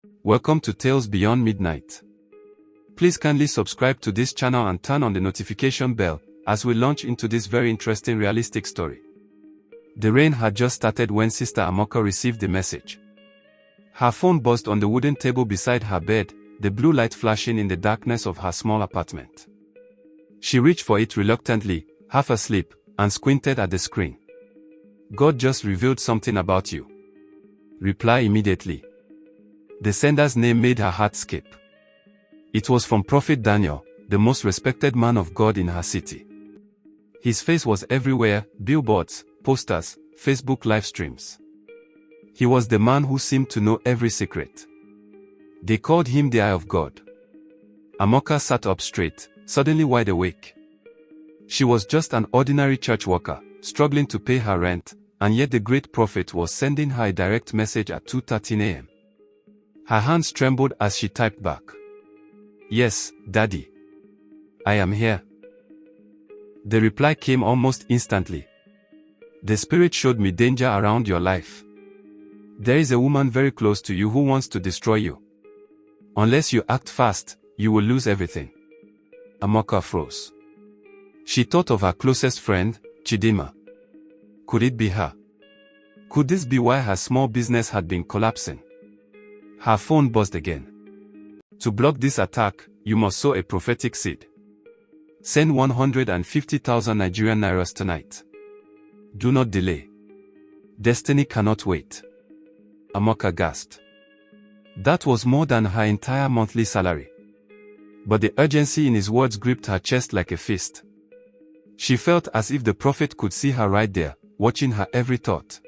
Welcome to Tales Beyond Midnight. Please kindly subscribe to this channel and turn on the notification bell as we launch into this very interesting realistic story. The rain had just started when Sister Amoka received the message. Her phone buzzed on the wooden table beside her bed, the blue light flashing in the darkness of her small apartment. She reached for it reluctantly, half asleep, and squinted at the screen. God just revealed something about you. Reply immediately. The sender's name made her heart skip. It was from Prophet Daniel, the most respected man of God in her city. His face was everywhere, billboards, posters, Facebook live streams. He was the man who seemed to know every secret. They called him the Eye of God. Amoka sat up straight, suddenly wide awake. She was just an ordinary church worker, struggling to pay her rent, and yet the great prophet was sending her a direct message at 2:13 a.m. Her hands trembled as she typed back. Yes, Daddy. I am here. The reply came almost instantly. The Spirit showed me danger around your life. There is a woman very close to you who wants to destroy you. Unless you act fast, you will lose everything. Amoka froze. She thought of her closest friend, Chidima. Could it be her? Could this be why her small business had been collapsing? Her phone buzzed again. To block this attack, you must sow a prophetic seed. Send 150,000 Nigerian Nairas tonight. Do not delay. Destiny cannot wait. Amoka gasped. That was more than her entire monthly salary. But the urgency in his words gripped her chest like a fist. She felt as if the prophet could see her right there, watching her every thought.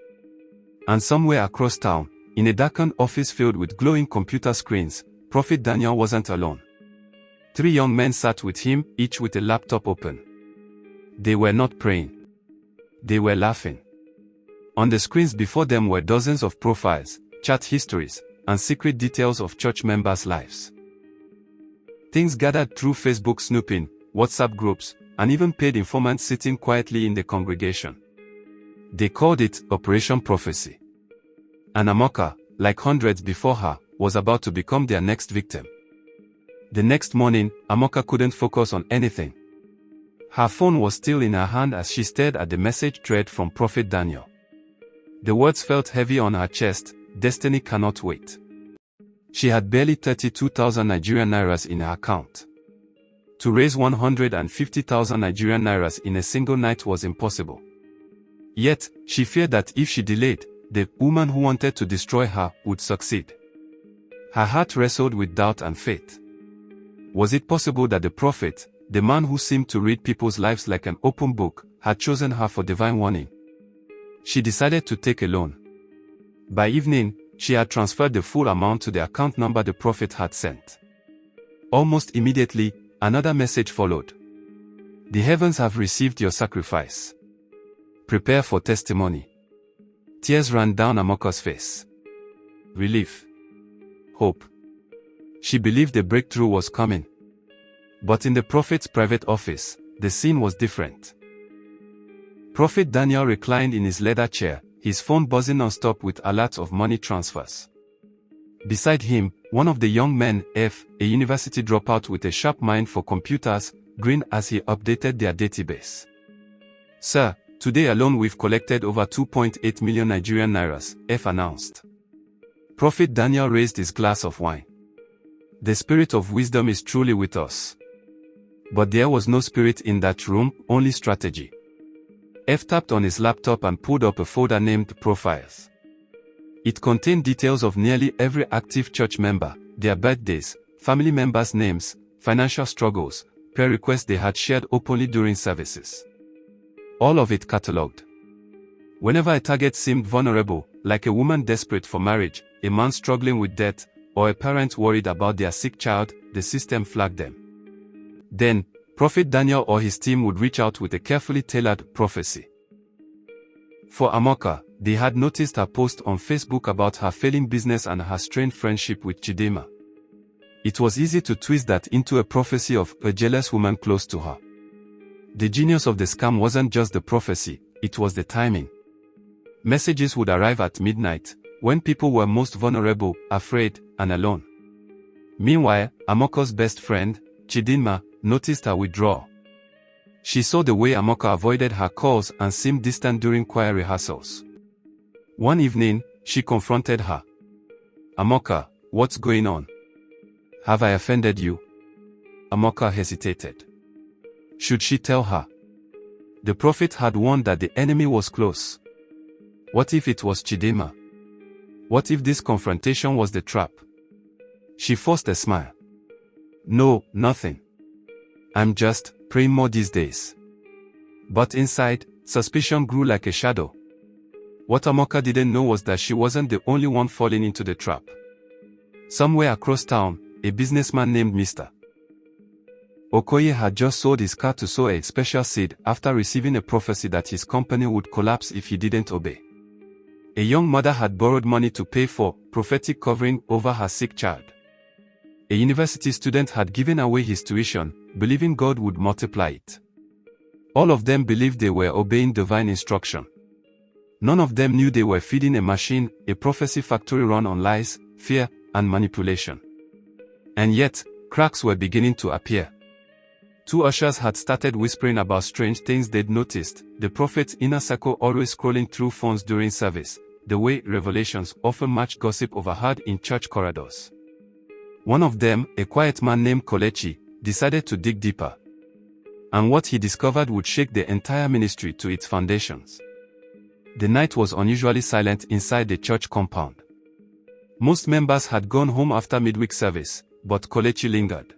And somewhere across town, in a darkened office filled with glowing computer screens, Prophet Daniel wasn't alone. 3 young men sat with him, each with a laptop open. They were not praying. They were laughing. On the screens before them were dozens of profiles, chat histories, and secret details of church members' lives. Things gathered through Facebook snooping, WhatsApp groups, and even paid informants sitting quietly in the congregation. They called it Operation Prophecy. And Amoka, like hundreds before her, was about to become their next victim. The next morning, Amoka couldn't focus on anything. Her phone was still in her hand as she stared at the message thread from Prophet Daniel. The words felt heavy on her chest, destiny cannot wait. She had barely 32,000 Nigerian Nairas in her account. To raise 150,000 Nigerian Nairas in a single night was impossible. Yet, she feared that if she delayed, the woman who wanted to destroy her would succeed. Her heart wrestled with doubt and faith. Was it possible that the prophet, the man who seemed to read people's lives like an open book, had chosen her for divine warning? She decided to take a loan. By evening, she had transferred the full amount to the account number the prophet had sent. Almost immediately, another message followed. The heavens have received your sacrifice. Prepare for testimony. Tears ran down Amoka's face. Relief. Hope. She believed the breakthrough was coming. But in the prophet's private office, the scene was different. Prophet Daniel reclined in his leather chair, his phone buzzing non-stop with alerts of money transfers. Beside him, one of the young men, F, a university dropout with a sharp mind for computers, grinned as he updated their database. Sir, today alone we've collected over 2.8 million Nigerian Nairas, F announced. Prophet Daniel raised his glass of wine. The spirit of wisdom is truly with us. But there was no spirit in that room, only strategy. F tapped on his laptop and pulled up a folder named Profiles. It contained details of nearly every active church member, their birthdays, family members' names, financial struggles, prayer requests they had shared openly during services. All of it catalogued. Whenever a target seemed vulnerable, like a woman desperate for marriage, a man struggling with debt, or a parent worried about their sick child, the system flagged them. Then, Prophet Daniel or his team would reach out with a carefully tailored prophecy. For Amoka, they had noticed her post on Facebook about her failing business and her strained friendship with Chidima. It was easy to twist that into a prophecy of a jealous woman close to her. The genius of the scam wasn't just the prophecy, it was the timing. Messages would arrive at midnight, when people were most vulnerable, afraid, and alone. Meanwhile, Amoka's best friend, Chidinma, noticed her withdrawal. She saw the way Amoka avoided her calls and seemed distant during choir rehearsals. One evening, she confronted her. "Amoka, what's going on? Have I offended you?" Amoka hesitated. Should she tell her? The prophet had warned that the enemy was close. What if it was Chidinma? What if this confrontation was the trap? She forced a smile. "No, nothing. I'm just praying more these days." But inside, suspicion grew like a shadow. What Amoka didn't know was that she wasn't the only one falling into the trap. Somewhere across town, a businessman named Mr. Okoye had just sold his car to sow a special seed after receiving a prophecy that his company would collapse if he didn't obey. A young mother had borrowed money to pay for prophetic covering over her sick child. A university student had given away his tuition, believing God would multiply it. All of them believed they were obeying divine instruction. None of them knew they were feeding a machine, a prophecy factory run on lies, fear, and manipulation. And yet, cracks were beginning to appear. Two ushers had started whispering about strange things they'd noticed, the prophet's inner circle always scrolling through phones during service, the way revelations often matched gossip overheard in church corridors. One of them, a quiet man named Kolechi, decided to dig deeper. And what he discovered would shake the entire ministry to its foundations. The night was unusually silent inside the church compound. Most members had gone home after midweek service, but Kolechi lingered.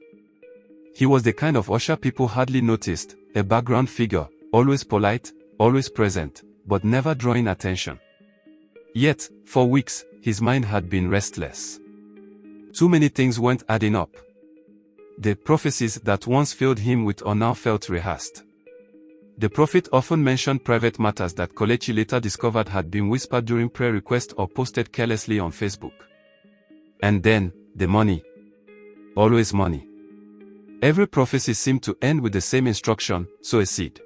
He was the kind of usher people hardly noticed, a background figure, always polite, always present, but never drawing attention. Yet, for weeks, his mind had been restless. Too many things weren't adding up. The prophecies that once filled him with awe now felt rehearsed. The prophet often mentioned private matters that Kolechi later discovered had been whispered during prayer requests or posted carelessly on Facebook. And then, the money. Always money. Every prophecy seemed to end with the same instruction: sow a seed.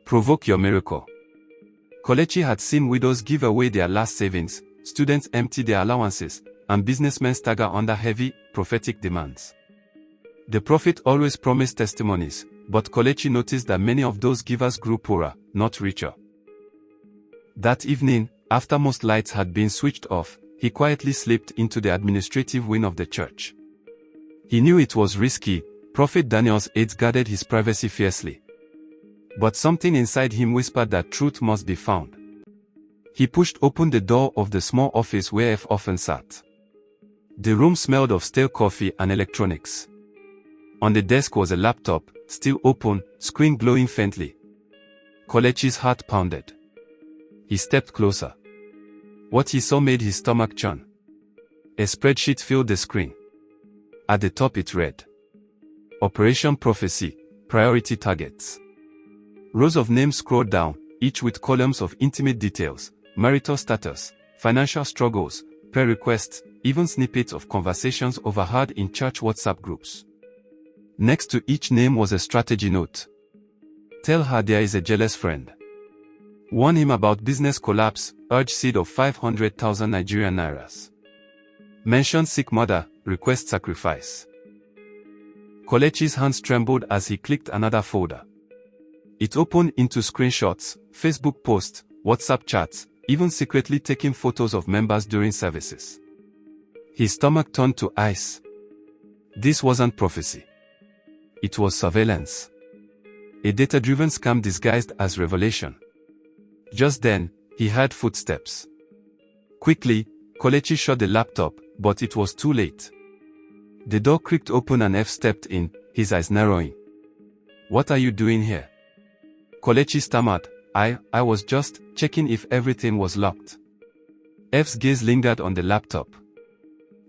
Provoke your miracle. Kolechi had seen widows give away their last savings, students empty their allowances, and businessmen stagger under heavy, prophetic demands. The prophet always promised testimonies, but Kolechi noticed that many of those givers grew poorer, not richer. That evening, after most lights had been switched off, he quietly slipped into the administrative wing of the church. He knew it was risky. Prophet Daniel's aides guarded his privacy fiercely. But something inside him whispered that truth must be found. He pushed open the door of the small office where F often sat. The room smelled of stale coffee and electronics. On the desk was a laptop, still open, screen glowing faintly. Kolechi's heart pounded. He stepped closer. What he saw made his stomach churn. A spreadsheet filled the screen. At the top it read, Operation Prophecy, Priority Targets. Rows of names scrolled down, each with columns of intimate details, marital status, financial struggles, prayer requests, even snippets of conversations overheard in church WhatsApp groups. Next to each name was a strategy note. Tell her there is a jealous friend. Warn him about business collapse, urge seed of 500,000 Nigerian nairas. Mention sick mother, request sacrifice. Kolechi's hands trembled as he clicked another folder. It opened into screenshots, Facebook posts, WhatsApp chats, even secretly taking photos of members during services. His stomach turned to ice. This wasn't prophecy. It was surveillance. A data-driven scam disguised as revelation. Just then, he heard footsteps. Quickly, Kolechi shut the laptop, but it was too late. The door creaked open and F stepped in, his eyes narrowing. What are you doing here? Kolechi stammered, I was just checking if everything was locked. F's gaze lingered on the laptop.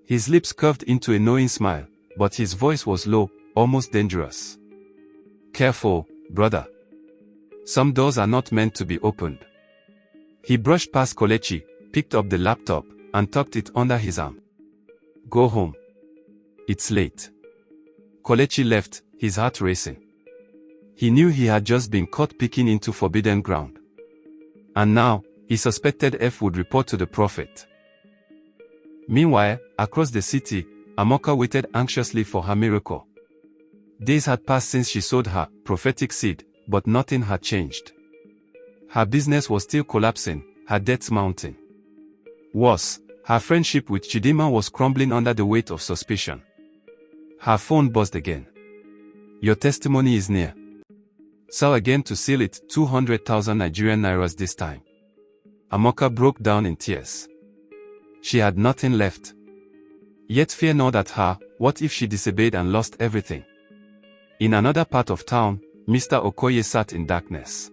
His lips curved into a knowing smile, but his voice was low, almost dangerous. Careful, brother. Some doors are not meant to be opened. He brushed past Kolechi, picked up the laptop, and tucked it under his arm. Go home. It's late. Kolechi left, his heart racing. He knew he had just been caught peeking into forbidden ground. And now, he suspected F would report to the prophet. Meanwhile, across the city, Amoka waited anxiously for her miracle. Days had passed since she sowed her prophetic seed, but nothing had changed. Her business was still collapsing, her debts mounting. Worse, her friendship with Chidinma was crumbling under the weight of suspicion. Her phone buzzed again. Your testimony is near. Sell again to seal it, 200,000 Nigerian nairas this time. Amoka broke down in tears. She had nothing left. Yet fear gnawed at her. What if she disobeyed and lost everything? In another part of town, Mr. Okoye sat in darkness.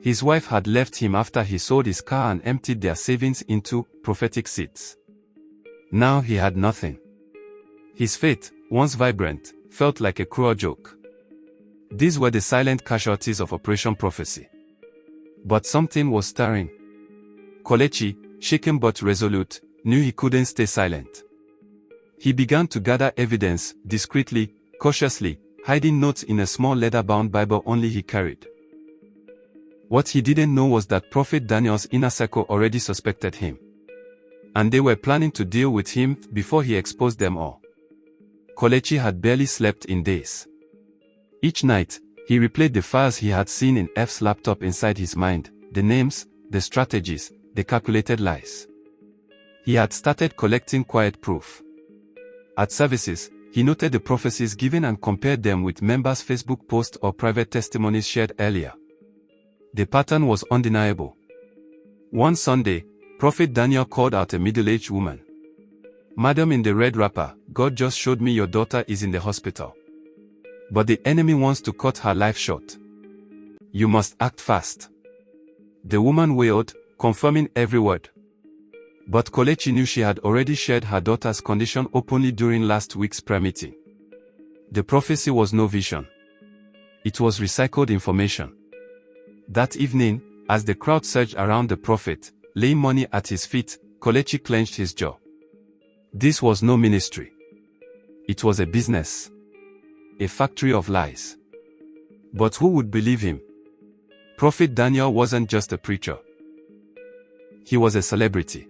His wife had left him after he sold his car and emptied their savings into prophetic seeds. Now he had nothing. His faith, once vibrant, felt like a cruel joke. These were the silent casualties of Operation Prophecy. But something was stirring. Kelechi, shaken but resolute, knew he couldn't stay silent. He began to gather evidence, discreetly, cautiously, hiding notes in a small leather-bound Bible only he carried. What he didn't know was that Prophet Daniel's inner circle already suspected him. And they were planning to deal with him before he exposed them all. Kelechi had barely slept in days. Each night, he replayed the files he had seen in F's laptop inside his mind, the names, the strategies, the calculated lies. He had started collecting quiet proof. At services, he noted the prophecies given and compared them with members' Facebook posts or private testimonies shared earlier. The pattern was undeniable. One Sunday, Prophet Daniel called out a middle-aged woman. "Madam in the red wrapper, God just showed me your daughter is in the hospital. But the enemy wants to cut her life short. You must act fast." The woman wailed, confirming every word. But Kelechi knew she had already shared her daughter's condition openly during last week's prayer meeting. The prophecy was no vision. It was recycled information. That evening, as the crowd surged around the prophet, laying money at his feet, Kelechi clenched his jaw. This was no ministry. It was a business. A factory of lies. But who would believe him? Prophet Daniel wasn't just a preacher. He was a celebrity.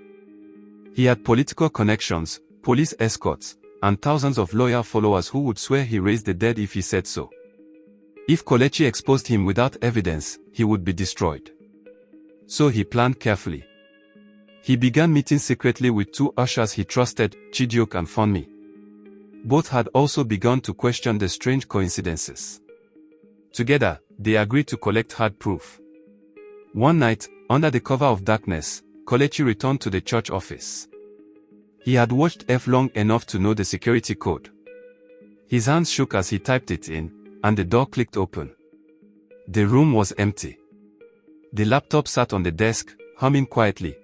He had political connections, police escorts, and thousands of loyal followers who would swear he raised the dead if he said so. If Kelechi exposed him without evidence, he would be destroyed. So he planned carefully. He began meeting secretly with two ushers he trusted, Chijioke and Funmi. Both had also begun to question the strange coincidences. Together, they agreed to collect hard proof. One night, under the cover of darkness, Kelechi returned to the church office. He had watched F long enough to know the security code. His hands shook as he typed it in, and the door clicked open. The room was empty. The laptop sat on the desk, humming quietly.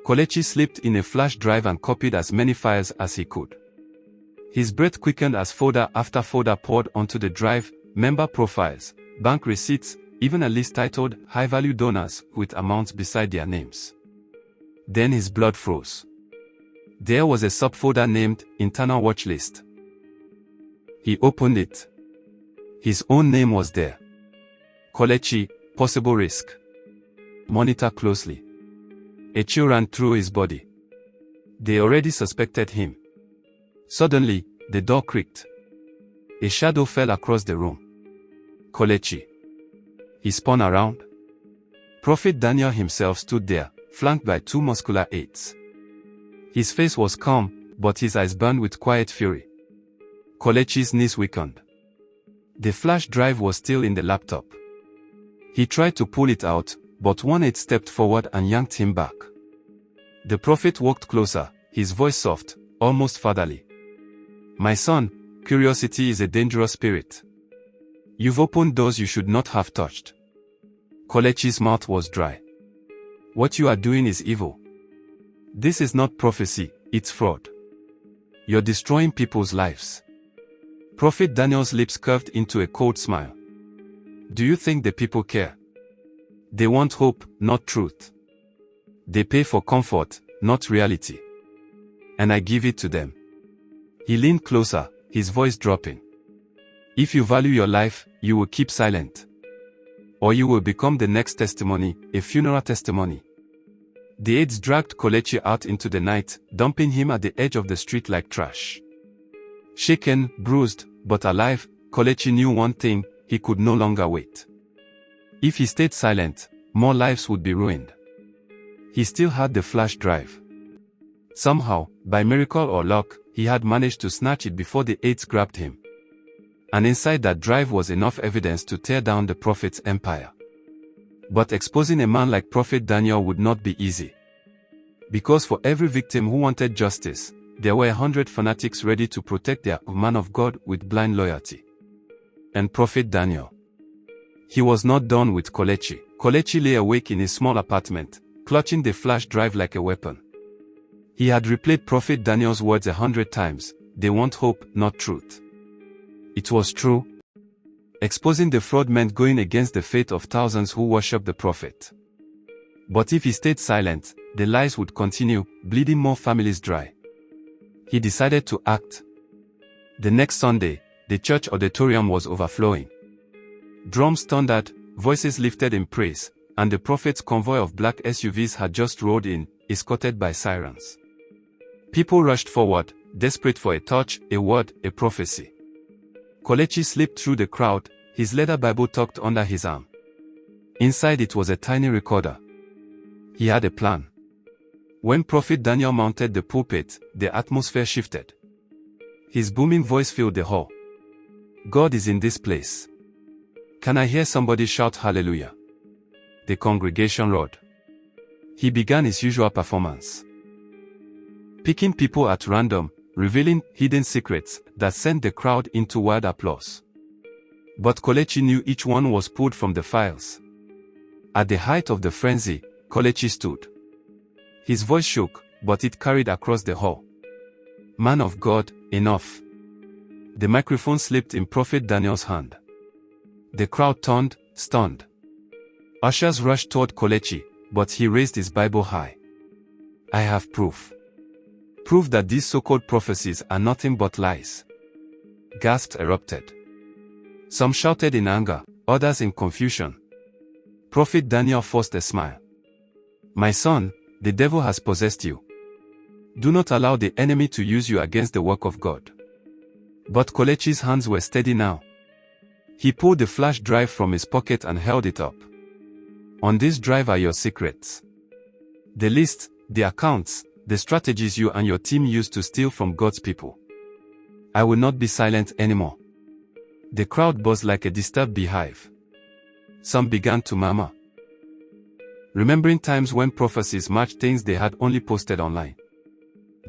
Kelechi slipped in a flash drive and copied as many files as he could. His breath quickened as folder after folder poured onto the drive, member profiles, bank receipts, even a list titled High-Value Donors with amounts beside their names. Then his blood froze. There was a subfolder named Internal Watch List. He opened it. His own name was there. Kelechi, possible risk. Monitor closely. A chill ran through his body. They already suspected him. Suddenly, the door creaked. A shadow fell across the room. Kelechi. He spun around. Prophet Daniel himself stood there, flanked by two muscular aides. His face was calm, but his eyes burned with quiet fury. Kelechi's knees weakened. The flash drive was still in the laptop. He tried to pull it out, but one aide stepped forward and yanked him back. The prophet walked closer, his voice soft, almost fatherly. "My son, curiosity is a dangerous spirit. You've opened doors you should not have touched." Kelechi's mouth was dry. "What you are doing is evil. This is not prophecy, it's fraud. You're destroying people's lives." Prophet Daniel's lips curved into a cold smile. "Do you think the people care? They want hope, not truth. They pay for comfort, not reality. And I give it to them." He leaned closer, his voice dropping. "If you value your life, you will keep silent. Or you will become the next testimony, a funeral testimony. The aides dragged Kelechi out into the night, dumping him at the edge of the street like trash. Shaken, bruised, but alive, Kelechi knew one thing: he could no longer wait. If he stayed silent, more lives would be ruined. He still had the flash drive. Somehow, by miracle or luck, he had managed to snatch it before the aides grabbed him. And inside that drive was enough evidence to tear down the prophet's empire. But exposing a man like Prophet Daniel would not be easy. Because for every victim who wanted justice, there were 100 fanatics ready to protect their man of God with blind loyalty. And Prophet Daniel. He was not done with Kelechi. Kelechi lay awake in his small apartment, clutching the flash drive like a weapon. He had replayed Prophet Daniel's words 100 times: "They want hope, not truth." It was true. Exposing the fraud meant going against the faith of thousands who worshipped the prophet. But if he stayed silent, the lies would continue, bleeding more families dry. He decided to act. The next Sunday, the church auditorium was overflowing. Drums thundered, voices lifted in praise, and the prophet's convoy of black SUVs had just rolled in, escorted by sirens. People rushed forward, desperate for a touch, a word, a prophecy. Kelechi slipped through the crowd, his leather Bible tucked under his arm. Inside it was a tiny recorder. He had a plan. When Prophet Daniel mounted the pulpit, the atmosphere shifted. His booming voice filled the hall. "God is in this place. Can I hear somebody shout hallelujah?" The congregation roared. He began his usual performance. Picking people at random, revealing hidden secrets that sent the crowd into wild applause. But Kelechi knew each one was pulled from the files. At the height of the frenzy, Kelechi stood. His voice shook, but it carried across the hall. "Man of God, enough." The microphone slipped in Prophet Daniel's hand. The crowd turned, stunned. Ushers rushed toward Kelechi, but he raised his Bible high. "I have proof. Proof that these so-called prophecies are nothing but lies." Gasps erupted. Some shouted in anger, others in confusion. Prophet Daniel forced a smile. "My son, the devil has possessed you. Do not allow the enemy to use you against the work of God." But Kelechi's hands were steady now. He pulled the flash drive from his pocket and held it up. "On this drive are your secrets. The list, the accounts, the strategies you and your team used to steal from God's people. I will not be silent anymore." The crowd buzzed like a disturbed beehive. Some began to murmur, remembering times when prophecies matched things they had only posted online.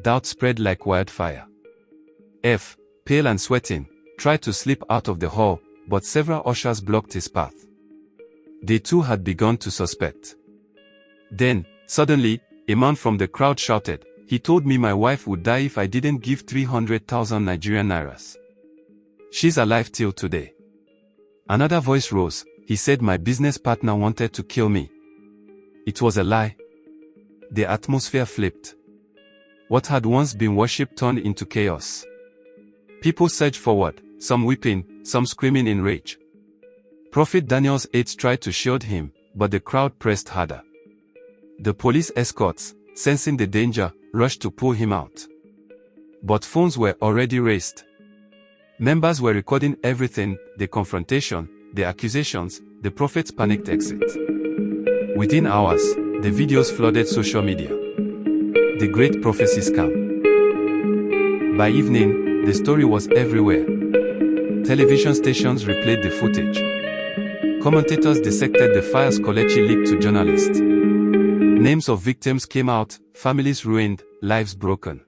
Doubt spread like wildfire. F, pale and sweating, tried to slip out of the hall, but several ushers blocked his path. They too had begun to suspect. Then, suddenly, a man from the crowd shouted, "He told me my wife would die if I didn't give 300,000 Nigerian nairas. She's alive till today." Another voice rose. He said my business partner wanted to kill me. It was a lie. The atmosphere flipped. What had once been worship turned into chaos. People surged forward, some weeping, some screaming in rage. Prophet Daniel's aides tried to shield him, but the crowd pressed harder. The police escorts, sensing the danger, rushed to pull him out. But phones were already raised. Members were recording everything: the confrontation, the accusations, the prophet's panicked exit. Within hours, the videos flooded social media. The great prophecy scam. By evening, the story was everywhere. Television stations replayed the footage. Commentators dissected the files Kelechi leaked to journalists. Names of victims came out, families ruined, lives broken.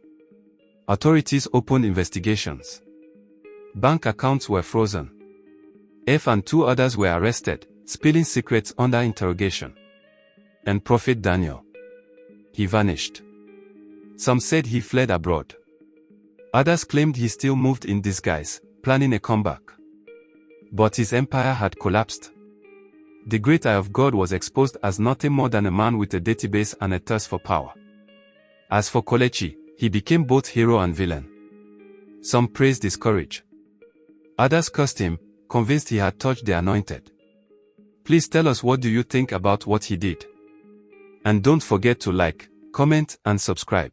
Authorities opened investigations. Bank accounts were frozen. F and 2 others were arrested, spilling secrets under interrogation. And Prophet Daniel. He vanished. Some said he fled abroad. Others claimed he still moved in disguise, planning a comeback. But his empire had collapsed. The great eye of God was exposed as nothing more than a man with a database and a thirst for power. As for Kelechi, he became both hero and villain. Some praised his courage. Others cursed him, convinced he had touched the anointed. Please tell us, what do you think about what he did? And don't forget to like, comment, and subscribe.